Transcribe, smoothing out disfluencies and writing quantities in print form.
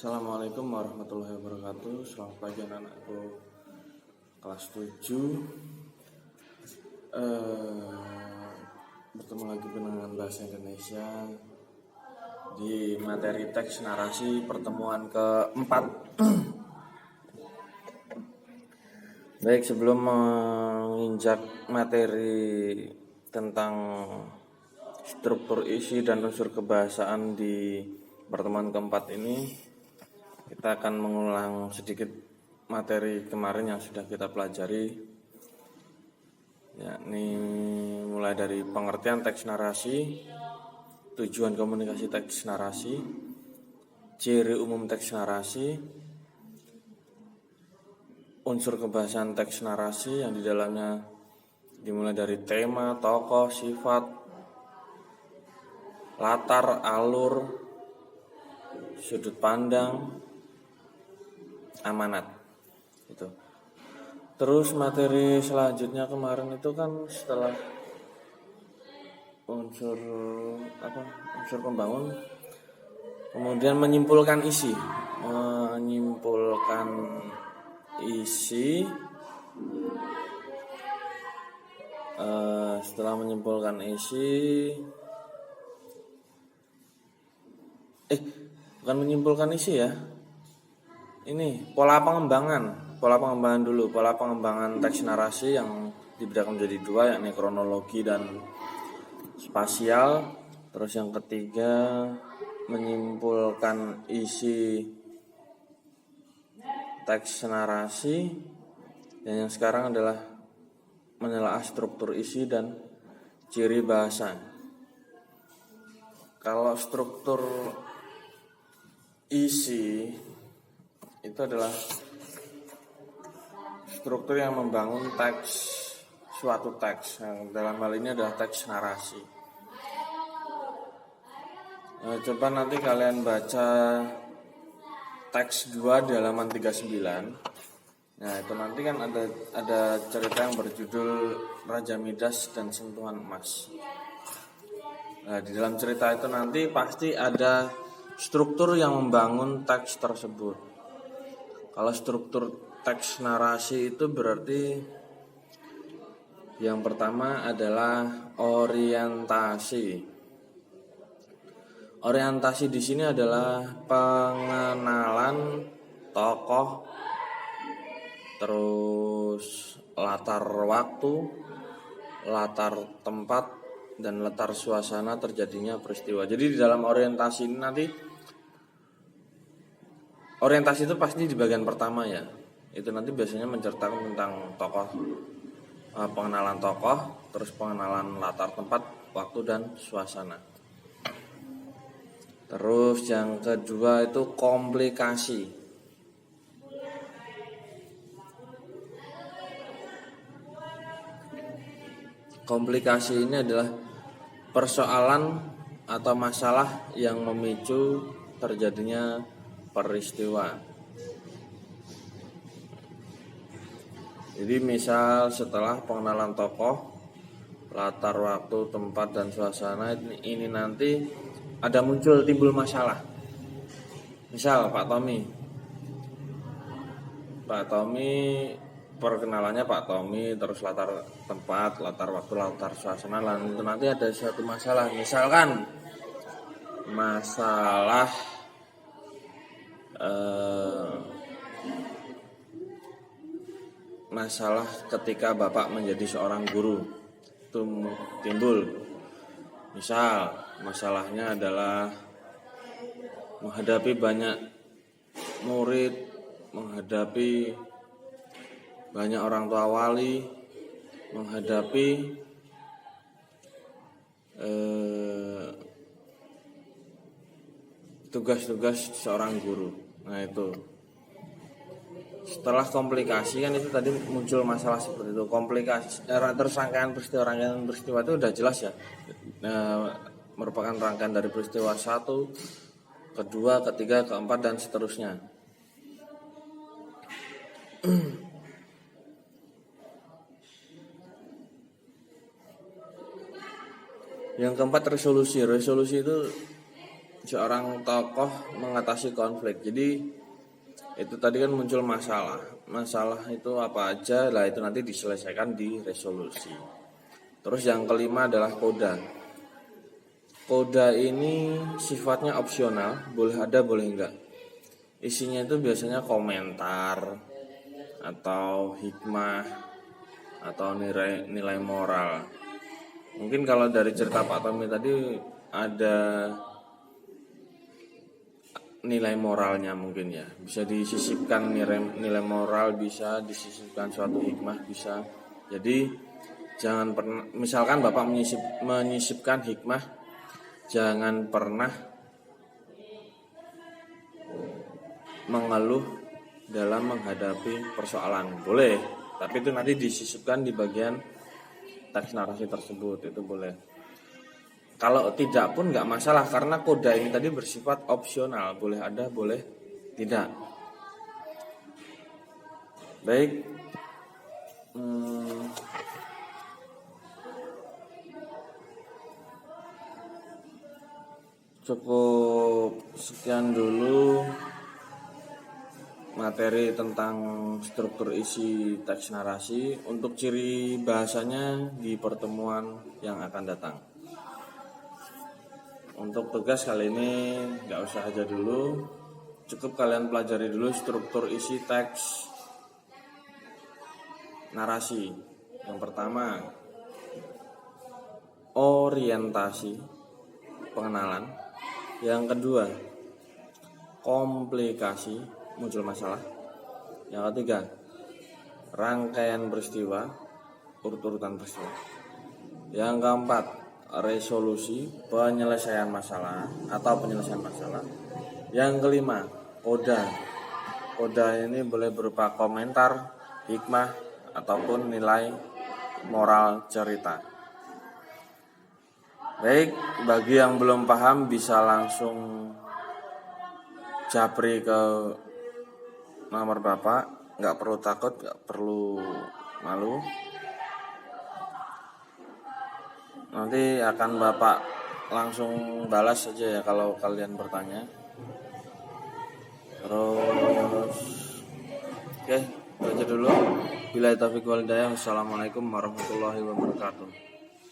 Assalamualaikum warahmatullahi wabarakatuh. Selamat pagi anak-anakku kelas 7. Bertemu lagi dengan Bahasa Indonesia di materi teks narasi pertemuan keempat. Baik, sebelum menginjak materi tentang struktur isi dan unsur kebahasaan di pertemuan keempat ini, kita akan mengulang sedikit materi kemarin yang sudah kita pelajari, yakni mulai dari pengertian teks narasi, tujuan komunikasi teks narasi, ciri umum teks narasi, unsur kebahasaan teks narasi yang di dalamnya dimulai dari tema, tokoh, sifat, latar, alur, sudut pandang, amanat itu. Terus materi selanjutnya kemarin itu kan setelah unsur pembangun, kemudian menyimpulkan isi. Setelah menyimpulkan isi, bukan menyimpulkan isi ya. Ini pola pengembangan dulu. Pola pengembangan teks narasi yang dibedakan menjadi dua, yakni kronologi dan spasial. Terus yang ketiga menyimpulkan isi teks narasi, dan yang sekarang adalah menelaah struktur isi dan ciri bahasa. Kalau struktur isi itu adalah struktur yang membangun suatu teks, yang dalam hal ini adalah teks narasi. Coba nanti kalian baca teks 2 di halaman 39. Nah, itu nanti kan ada cerita yang berjudul Raja Midas dan Sentuhan Emas. Nah, di dalam cerita itu nanti pasti ada struktur yang membangun teks tersebut. Kalau struktur teks narasi itu berarti yang pertama adalah orientasi. Orientasi di sini adalah pengenalan tokoh, terus latar waktu, latar tempat, dan latar suasana terjadinya peristiwa. Jadi di dalam orientasi ini nanti, orientasi itu pasti di bagian pertama ya. Itu nanti biasanya menceritakan tentang tokoh, pengenalan tokoh, terus pengenalan latar tempat, waktu, dan suasana. Terus yang kedua itu komplikasi. Komplikasi ini adalah persoalan atau masalah yang memicu terjadinya peristiwa. Jadi misal setelah pengenalan tokoh, latar waktu, tempat, dan suasana ini nanti ada timbul masalah. Misal Pak Tommy perkenalannya Pak Tommy, terus latar tempat, latar waktu, latar suasana, lalu itu nanti ada suatu masalah. Misalkan masalah ketika Bapak menjadi seorang guru itu timbul. Misal masalahnya adalah menghadapi banyak murid, menghadapi banyak orang tua wali, menghadapi tugas-tugas seorang guru. Nah itu setelah komplikasi kan itu tadi muncul masalah seperti itu. Komplikasi terus rangkaian peristiwa itu udah jelas ya, merupakan rangkaian dari peristiwa 1, kedua, ketiga, keempat, dan seterusnya. Yang keempat resolusi. Resolusi itu seorang tokoh mengatasi konflik. Jadi itu tadi kan muncul masalah. Masalah itu apa aja, lah itu nanti diselesaikan di resolusi. Terus yang kelima adalah koda. Koda ini sifatnya opsional, boleh ada boleh enggak. Isinya itu biasanya komentar atau hikmah atau nilai moral. Mungkin kalau dari cerita Pak Tommy tadi ada nilai moralnya mungkin ya, bisa disisipkan nilai moral, bisa disisipkan suatu hikmah, bisa. Jadi jangan pernah, misalkan Bapak menyisipkan hikmah, jangan pernah mengeluh dalam menghadapi persoalan. Boleh, tapi itu nanti disisipkan di bagian teks narasi tersebut, itu boleh. Kalau tidak pun nggak masalah, karena koda ini tadi bersifat opsional, boleh ada, boleh tidak. Baik, cukup sekian dulu materi tentang struktur isi teks narasi. Untuk ciri bahasanya di pertemuan yang akan datang. Untuk tugas kali ini nggak usah aja dulu, cukup kalian pelajari dulu struktur isi teks narasi. Yang pertama, orientasi, pengenalan. Yang kedua, komplikasi, muncul masalah. Yang ketiga, rangkaian peristiwa, urut-urutan peristiwa. Yang keempat, resolusi, penyelesaian masalah atau penyelesaian masalah. Yang kelima, koda. Koda ini boleh berupa komentar, hikmah, ataupun nilai moral cerita. Baik, bagi yang belum paham bisa langsung japri ke nomor Bapak, nggak perlu takut, nggak perlu malu. Nanti akan Bapak langsung balas saja ya kalau kalian bertanya. Terus oke, itu aja dulu. Billahi taufiq wal hidayah. Wassalamualaikum warahmatullahi wabarakatuh.